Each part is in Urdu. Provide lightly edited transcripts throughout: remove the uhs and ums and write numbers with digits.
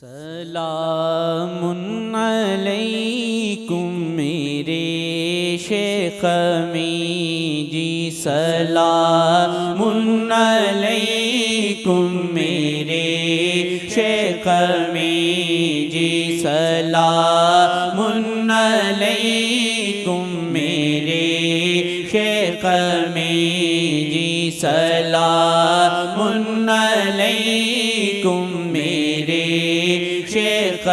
سلام علیکم میرے شیخ می جی، سلام علیکم میرے شیخ می جی، سلام علیکم میرے شیخ می جی، سلام علیکم میرے شیخ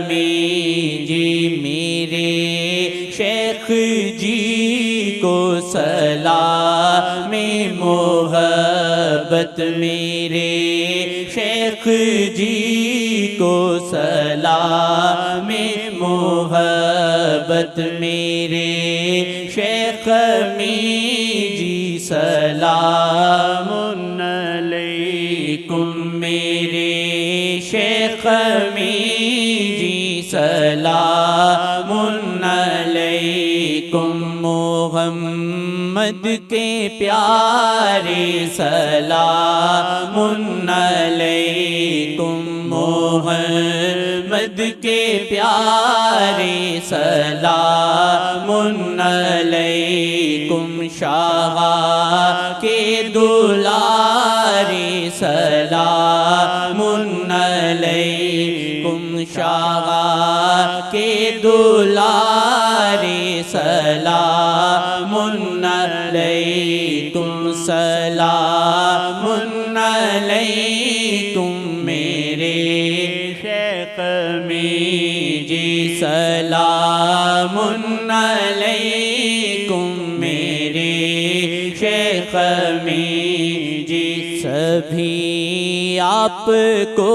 می جی، میرے شیخ جی کو سلام محبت، میرے شیخ جی کو سلام محبت، میرے شیخ می جی سلام علیکم میرے شیخ می جی، سلام علیکم محمد کے پیارے، سلام علیکم محمد کے پیارے، سلام علیکم شاہ کے دلارے، سلام علیکم شاہ کے دلارے، سلام علیکم، سلام علیکم میرے شیخ می جی، سلام علیکم میرے شیخ می جی، سبھی آپ کو